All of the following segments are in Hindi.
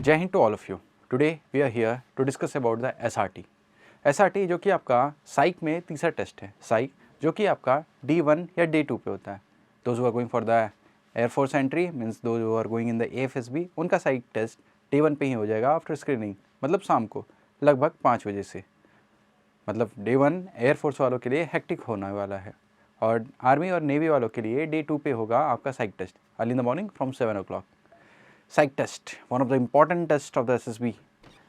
जय Hind to all of you. Today we are here to discuss about the SRT. SRT जो कि आपका साइक में तीसरा टेस्ट है। साइक जो कि आपका D1 या D2 पे होता है। Those who are going for the air force entry means those who are going in the AFSB, उनका साइक टेस्ट D1 पे ही हो जाएगा आफ्टर स्क्रीनिंग, मतलब शाम को लगभग 5 बजे से। मतलब D1 एयरफोर्स वालों के लिए हेक्टिक होने वाला है और आर्मी और नेवी वालों के लिए D2 पे होगा आपका psych test early in the morning from 7 o'clock. Psych test, one of the important tests of the SSB.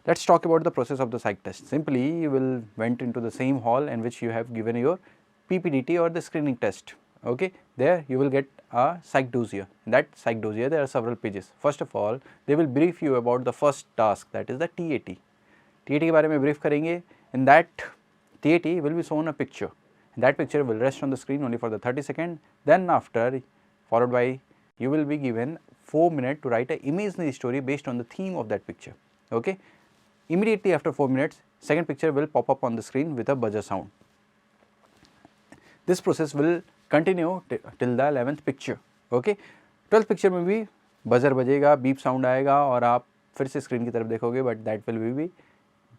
Let's talk about the process of the psych test. Simply, you will went into the same hall in which you have given your PPDT or the screening test. Okay, there you will get a psych dossier. In that psych dossier, there are several pages. First of all, they will brief you about the first task, that is the TAT. TAT के बारे में brief करेंगे. In that TAT will be shown a picture. And that picture will rest on the screen only for the 30 seconds. Then after, followed by you will be given 4 minutes to write an imaginary story based on the theme of that picture. Okay, immediately after 4 minutes, second picture will pop up on the screen with a buzzer sound. This process will continue till the 11th picture. Okay, 12th picture में भी buzzer बजेगा, beep sound आएगा और आप फिर से screen की तरफ देखोगे, but that will be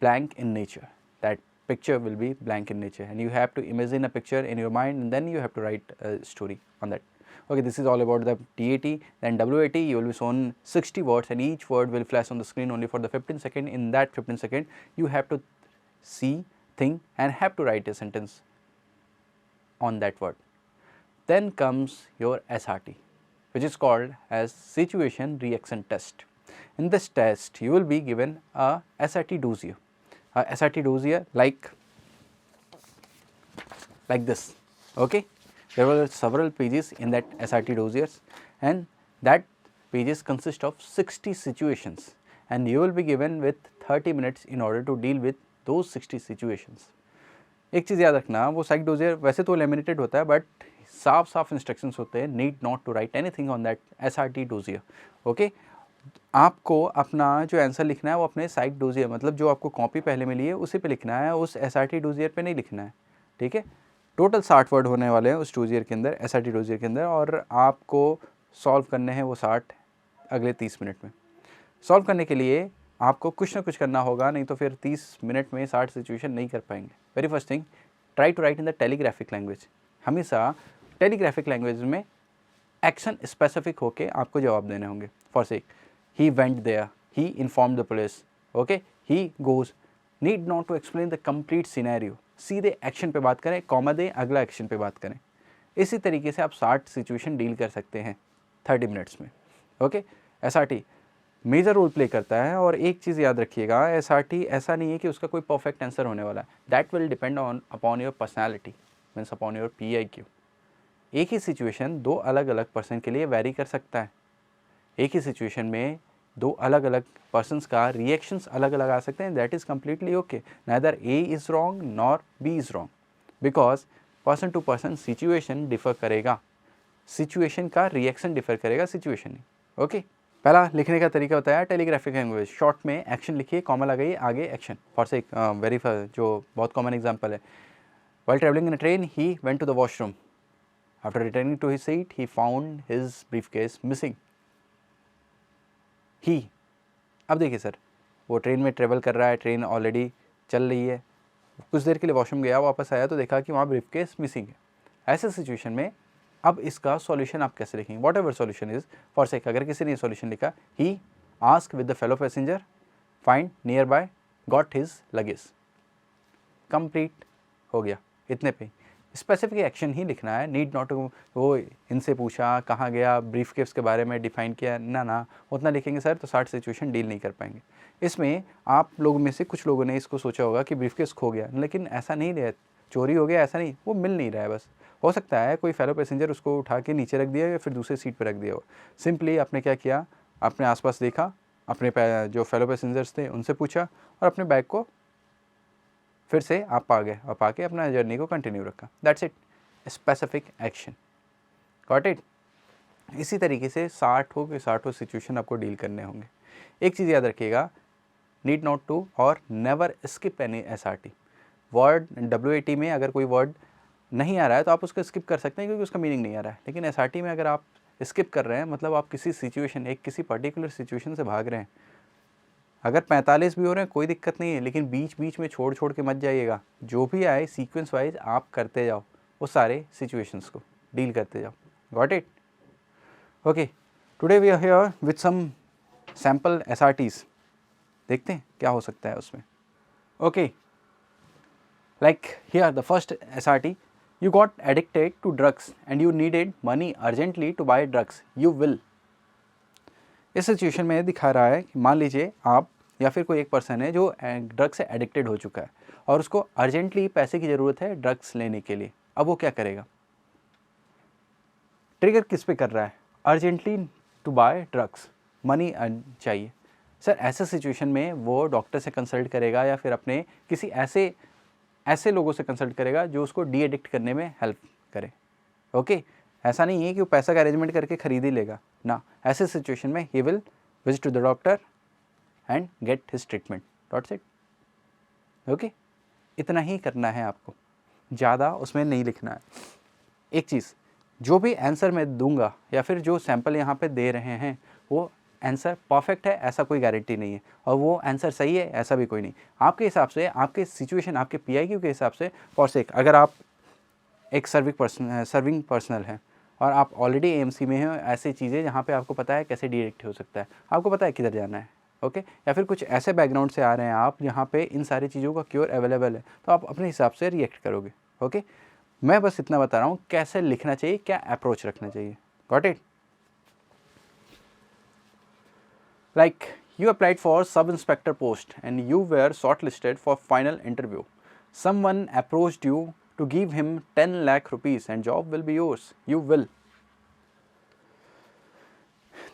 blank in nature. That picture will be blank in nature and you have to imagine a picture in your mind and then you have to write a story on that. Okay, this is all about the TAT. Then WAT, you will be shown 60 words and each word will flash on the screen only for the 15 seconds. In that 15 seconds, you have to see, think and have to write a sentence on that word. Then comes your SRT, which is called as situation reaction test. In this test, you will be given a SRT dossier. A SRT dossier like this. Okay. There were several pages in that SRT dossiers and that pages consist of 60 situations and you will be given with 30 minutes in order to deal with those 60 situations. एक चीज़ याद रखना, वो साइक डोजियर वैसे तो लेमिनेटेड होता है बट साफ साफ इंस्ट्रक्शंस होते हैं, need not to write anything on that SRT dossier. Okay, आपको अपना जो आंसर लिखना है वो अपने साइक डोजियर, मतलब जो आपको कॉपी पहले मिली है उसी पे लिखना है, उस SRT डोजियर पे नहीं लिखना है. ठीक है, टोटल 60 वर्ड होने वाले हैं उस डोजियर के अंदर, SRT डोजियर के अंदर, और आपको सॉल्व करने हैं वो 60 अगले 30 मिनट में. सॉल्व करने के लिए आपको कुछ ना कुछ करना होगा, नहीं तो फिर 30 मिनट में 60 सिचुएशन नहीं कर पाएंगे. Very first thing, try to write in the telegraphic language. हमेशा टेलीग्राफिक लैंग्वेज में एक्शन स्पेसिफिक होके आपको जवाब देने होंगे. For sake, he went there, he inform the police. Okay, he goes. Need not to explain the complete scenario, सीधे एक्शन पे बात करें, कॉमा दें, अगला एक्शन पे बात करें. इसी तरीके से आप 60 सिचुएशन डील कर सकते हैं 30 मिनट्स में. Okay, SRT major role play करता है. और एक चीज़ याद रखिएगा, SRT ऐसा नहीं है कि उसका कोई परफेक्ट आंसर होने वाला है. That will depend on upon your personality, means upon your PIQ. एक ही सिचुएशन दो अलग अलग पर्सन के लिए वेरी कर सकता है. एक ही सिचुएशन में दो अलग अलग पर्सन्स का रिएक्शंस अलग अलग आ सकते हैं. That is completely okay. Neither A is wrong nor B is wrong, because person to person situation differ करेगा, सिचुएशन का रिएक्शन डिफर करेगा सिचुएशन ही. ओके, पहला लिखने का तरीका होता है टेलीग्राफिक लैंग्वेज. शॉर्ट में एक्शन लिखिए, कॉमा लगाइए, आगे एक्शन. फॉर से वेरी जो बहुत कॉमन एग्जाम्पल है, while travelling in a train he went to the washroom. After returning to his seat he found his briefcase missing. He, अब देखिए सर, वो ट्रेन में ट्रेवल कर रहा है, ट्रेन ऑलरेडी चल रही है, कुछ देर के लिए वॉशरूम गया, वापस आया तो देखा कि वहाँ ब्रीफकेस मिसिंग है. ऐसे सिचुएशन में अब इसका सॉल्यूशन आप कैसे लिखेंगे? Whatever solution is. For sake, अगर किसी ने सॉल्यूशन लिखा, he ask with the fellow passenger, find nearby, got his luggage. Complete हो गया इतने पे. स्पेसिफिक एक्शन ही लिखना है. नीड नॉट वो इनसे पूछा कहाँ गया, ब्रीफ केस के बारे में डिफाइन किया, ना उतना लिखेंगे सर तो 60 सिचुएशन डील नहीं कर पाएंगे. इसमें आप लोगों में से कुछ लोगों ने इसको सोचा होगा कि ब्रीफ केस खो गया, लेकिन ऐसा नहीं है, चोरी हो गया ऐसा नहीं, वो मिल नहीं रहा है. बस हो सकता है कोई फेलो पैसेंजर उसको उठा के नीचे रख दिया या फिर दूसरे सीट पर रख दिया हो. सिंपली आपने क्या किया, अपने आसपास देखा, अपने जो फेलो पैसेंजर्स थे उनसे पूछा और अपने बैग को फिर से आप पा गए और पाके अपना जर्नी को कंटिन्यू रखा. That's it, specific action. Got it. इसी तरीके से 60 सिचुएशन आपको डील करने होंगे. एक चीज़ याद रखिएगा, नीड नॉट टू और never skip any SRT. Word WAT में अगर कोई वर्ड नहीं आ रहा है तो आप उसको स्किप कर सकते हैं क्योंकि उसका मीनिंग नहीं आ रहा है. लेकिन SRT में अगर आप स्किप कर रहे हैं मतलब आप किसी सिचुएशन, एक किसी पर्टिकुलर सिचुएशन से भाग रहे हैं, अगर 45 भी हो रहे हैं कोई दिक्कत नहीं है, लेकिन बीच बीच में छोड़ छोड़ के मत जाइएगा। जो भी आए सीक्वेंस वाइज आप करते जाओ, वो सारे सिचुएशंस को डील करते जाओ। Got it? Okay, today we are here with some sample SRTs। देखते हैं क्या हो सकता है उसमें। Okay, like here the first SRT, you got addicted to drugs and you needed money urgently to buy drugs, you will। इस सिचुएशन में दिखा रहा है कि मान लीजिए आप या फिर कोई एक पर्सन है जो ड्रग से एडिक्टेड हो चुका है और उसको अर्जेंटली पैसे की ज़रूरत है ड्रग्स लेने के लिए। अब वो क्या करेगा? ट्रिगर किस पे कर रहा है? Urgently to buy drugs, money चाहिए। सर ऐसे सिचुएशन में वो डॉक्टर से कंसल्ट करेगा या फिर अपने किसी ऐसे लोगों से कंसल्ट करेगा जो उसको डी एडिक्ट करने में हेल्प करे। ओके, ऐसा नहीं है कि वो पैसा का अरेंजमेंट करके खरीद ही लेगा ना। ऐसे सिचुएशन में he will visit to the doctor and get his treatment. That's it. Okay, इतना ही करना है आपको, ज़्यादा उसमें नहीं लिखना है। एक चीज़, जो भी आंसर मैं दूंगा या फिर जो सैंपल यहाँ पे दे रहे हैं वो आंसर परफेक्ट है ऐसा कोई गारंटी नहीं है, और वो आंसर सही है ऐसा भी कोई नहीं। आपके हिसाब से, आपके सिचुएशन, आपके PIQ के हिसाब से, फॉर सेक अगर आप एक सर्विंग पर्सनल हैं और आप ऑलरेडी AMC में हैं, ऐसी चीज़ें जहाँ पे आपको पता है कैसे डायरेक्ट हो सकता है, आपको पता है किधर जाना है। ओके, या फिर कुछ ऐसे बैकग्राउंड से आ रहे हैं आप जहाँ पे इन सारी चीज़ों का क्योर अवेलेबल है, तो आप अपने हिसाब से रिएक्ट करोगे। ओके, मैं बस इतना बता रहा हूँ कैसे लिखना चाहिए, क्या अप्रोच रखना चाहिए। Got it? Like you applied for sub-inspector post and you were shortlisted for final interview. Someone approached you to give him 10 lakh rupees and job will be yours. You will।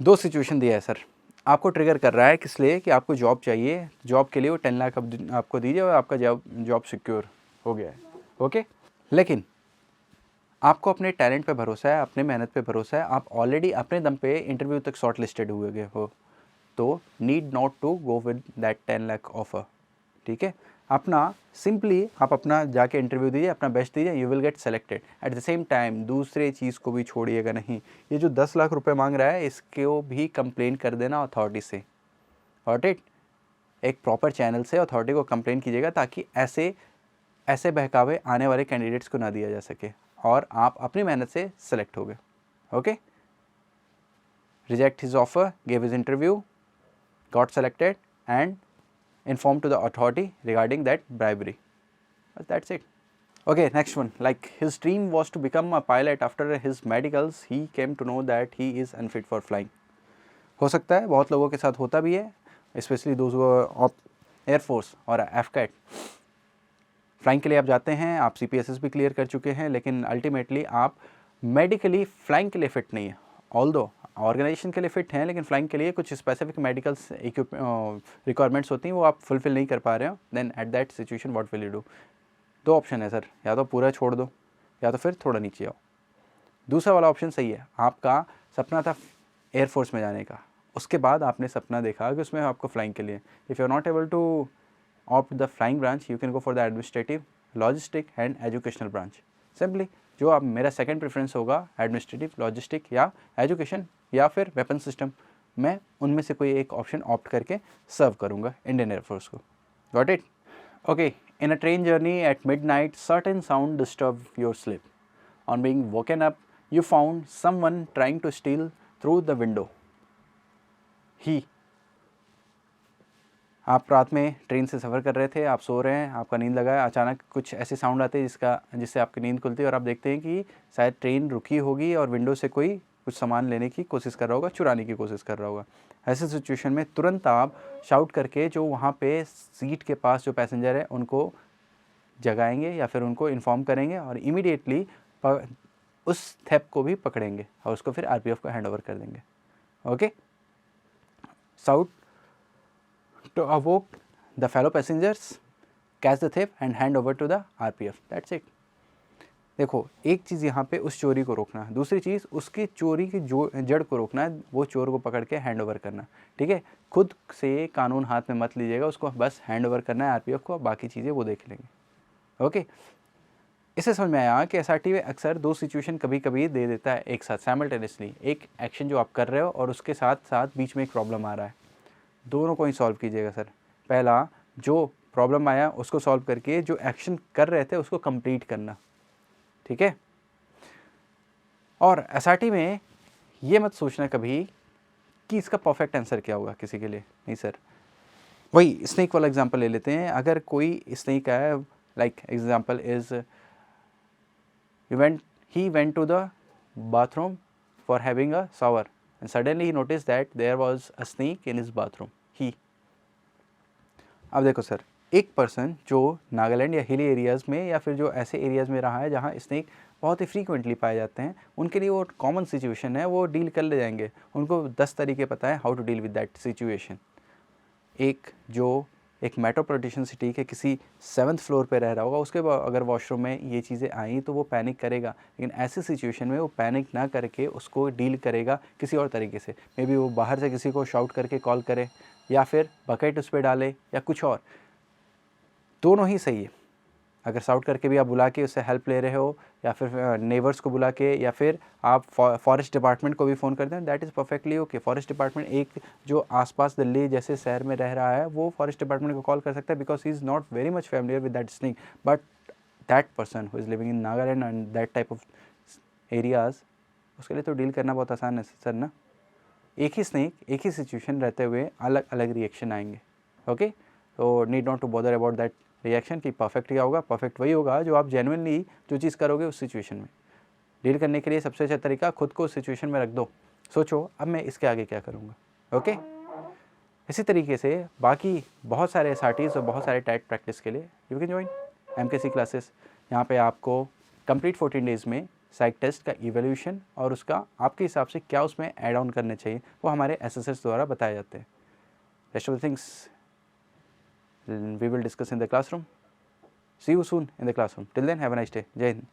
दो सिचुएशन दिया है सर, आपको ट्रिगर कर रहा है किस लिए कि आपको जॉब चाहिए, जॉब के लिए वो 10 लाख आपको दीजिए और आपका जॉब सिक्योर हो गया है। ओके, लेकिन आपको अपने टैलेंट पे भरोसा है, अपने मेहनत पे भरोसा है, आप ऑलरेडी अपने दम पे इंटरव्यू तक शॉर्ट लिस्टेड हुए गए हो, तो need not to go with that 10 lakh offer. ठीक है, अपना सिंपली आप अपना जाके इंटरव्यू दीजिए, अपना बेस्ट दीजिए, you will get selected. At the same time दूसरे चीज़ को भी छोड़िएगा नहीं। ये जो 10 लाख रुपए मांग रहा है इसको भी कंप्लेन कर देना अथॉरिटी से। Got it? एक प्रॉपर चैनल से अथॉरिटी को कंप्लेन कीजिएगा ताकि ऐसे बहकावे आने वाले कैंडिडेट्स को ना दिया जा सके और आप अपनी मेहनत से सेलेक्ट हो गए। Okay, reject his offer, give his interview, got selected and informed to the authority regarding that bribery. But that's it. Okay, next one. Like his dream was to become a pilot. After his medicals, he came to know that he is unfit for flying. हो सकता है, बहुत लोगों के साथ होता भी है, स्पेशली दोज ऑफ एयरफोर्स और एफकैट। फ्लाइंग के लिए आप जाते हैं, आप CPSS भी क्लियर कर चुके हैं, लेकिन अल्टीमेटली आप मेडिकली फ्लाइंग के लिए फिट नहीं है। ऑल्दो ऑर्गेनाइजेशन के लिए फिट हैं, लेकिन फ्लाइंग के लिए कुछ स्पेसिफिक मेडिकल रिक्वायरमेंट्स होती हैं, वो आप फुलफिल नहीं कर पा रहे हो। Then at that situation what will you do? दो ऑप्शन है सर, या तो पूरा छोड़ दो या तो फिर थोड़ा नीचे आओ। दूसरा वाला ऑप्शन सही है, आपका सपना था एयरफोर्स में जाने का, उसके बाद आपने सपना देखा कि उसमें आपको फ्लाइंग के लिए, if you are not able to opt the flying branch, you can go for the administrative, logistic and educational branch. Simply जो आप, मेरा सेकंड प्रेफरेंस होगा एडमिनिस्ट्रेटिव, लॉजिस्टिक या एजुकेशन या फिर वेपन सिस्टम, मैं उनमें से कोई एक ऑप्शन ऑप्ट करके सर्व करूँगा इंडियन एयरफोर्स को। Got it? Okay, in a train journey at midnight certain sound disturb your sleep. On being woken up you found someone trying to steal through the window. आप रात में ट्रेन से सफ़र कर रहे थे, आप सो रहे हैं, आपका नींद लगा है, अचानक कुछ ऐसे साउंड आते हैं जिससे आपकी नींद खुलती है और आप देखते हैं कि शायद ट्रेन रुकी होगी और विंडो से कोई कुछ सामान लेने की कोशिश कर रहा होगा, चुराने की कोशिश कर रहा होगा। ऐसे सिचुएशन में तुरंत आप शाउट करके जो वहाँ पे सीट के पास जो पैसेंजर है उनको जगाएंगे या फिर उनको इन्फॉर्म करेंगे और इमीडिएटली उस थेप को भी पकड़ेंगे और उसको फिर RPF को हैंड ओवर कर देंगे। Okay, shout to evoke the fellow passengers, catch the thief and hand over to the RPF. That's it. देखो, एक चीज़ यहाँ पे उस चोरी को रोकना है, दूसरी चीज़ उसकी चोरी की जो जड़ को रोकना है, वो चोर को पकड़ के हैंड ओवर करना। ठीक है, खुद से कानून हाथ में मत लीजिएगा, उसको बस हैंड ओवर करना है RPF को, बाकी चीज़ें वो देख लेंगे। ओके, इससे समझ में आया कि SRT में अक्सर दो सिचुएशन कभी कभी दे देता है एक साथ साइमल्टेनियसली, एक एक्शन जो आप कर रहे हो और उसके साथ साथ बीच में एक प्रॉब्लम आ रहा है। दोनों को ही सॉल्व कीजिएगा सर। पहला जो प्रॉब्लम आया उसको सॉल्व करके जो एक्शन कर रहे थे उसको कंप्लीट करना, ठीक है। और एसआरटी में ये मत सोचना कभी कि इसका परफेक्ट आंसर क्या होगा किसी के लिए, नहीं सर। वही स्नेक वाला एग्जांपल ले लेते हैं। अगर कोई स्नेक है, like example is he went to the bathroom for having a shower and suddenly he noticed that there was a snake in his bathroom. अब देखो सर, एक पर्सन जो नागालैंड या हिली एरियाज़ में या फिर जो ऐसे एरियाज़ में रहा है जहाँ स्नेक बहुत ही फ्रीक्वेंटली पाए जाते हैं, उनके लिए वो कॉमन सिचुएशन है, वो डील कर ले जाएंगे। उनको 10 तरीके पता है how to deal with that situation. एक मेट्रोपॉलिटन सिटी के किसी 7th फ्लोर पे रह रहा होगा, उसके अगर वॉशरूम में ये चीज़ें आई तो वो पैनिक करेगा, लेकिन ऐसी सिचुएशन में वो पैनिक ना करके उसको डील करेगा किसी और तरीके से। मे बी वो बाहर से किसी को शाउट करके कॉल करे या फिर बकेट उस पर डाले या कुछ और, दोनों ही सही है। अगर शाउट करके भी आप बुला के उससे हेल्प ले रहे हो या फिर नेबर्स को बुला के या फिर आप फॉरेस्ट डिपार्टमेंट को भी फ़ोन करते हैं, that is perfectly okay. Forest department एक जो आसपास दिल्ली जैसे शहर में रह रहा है वो फॉरेस्ट डिपार्टमेंट को कॉल कर सकता है because he is not very much familiar with that snake, but that person who is living in Nagaland and that type of areas, उसके लिए तो डील करना बहुत आसान है सर ना। एक ही स्नेक एक ही सिचुएशन रहते हुए अलग अलग रिएक्शन आएंगे, ओके। तो need not to bother about that reaction कि परफेक्ट क्या होगा। परफेक्ट वही होगा जो आप जेन्युइनली जो चीज़ करोगे उस सिचुएशन में। डील करने के लिए सबसे अच्छा तरीका खुद को उस सिचुएशन में रख दो, सोचो अब मैं इसके आगे क्या करूँगा, ओके। इसी तरीके से बाकी बहुत सारे SRTs और बहुत सारे टाइट प्रैक्टिस के लिए you can join MKC classes. यहाँ पे आपको कंप्लीट 14 डेज़ में साइक टेस्ट का इवैल्यूएशन और उसका आपके हिसाब से क्या उसमें ऐड ऑन करने चाहिए वो हमारे SSS द्वारा बताए जाते हैं। Rest of the things we will discuss in the classroom. See you soon in the classroom. Till then, have a nice day. Jai Hind.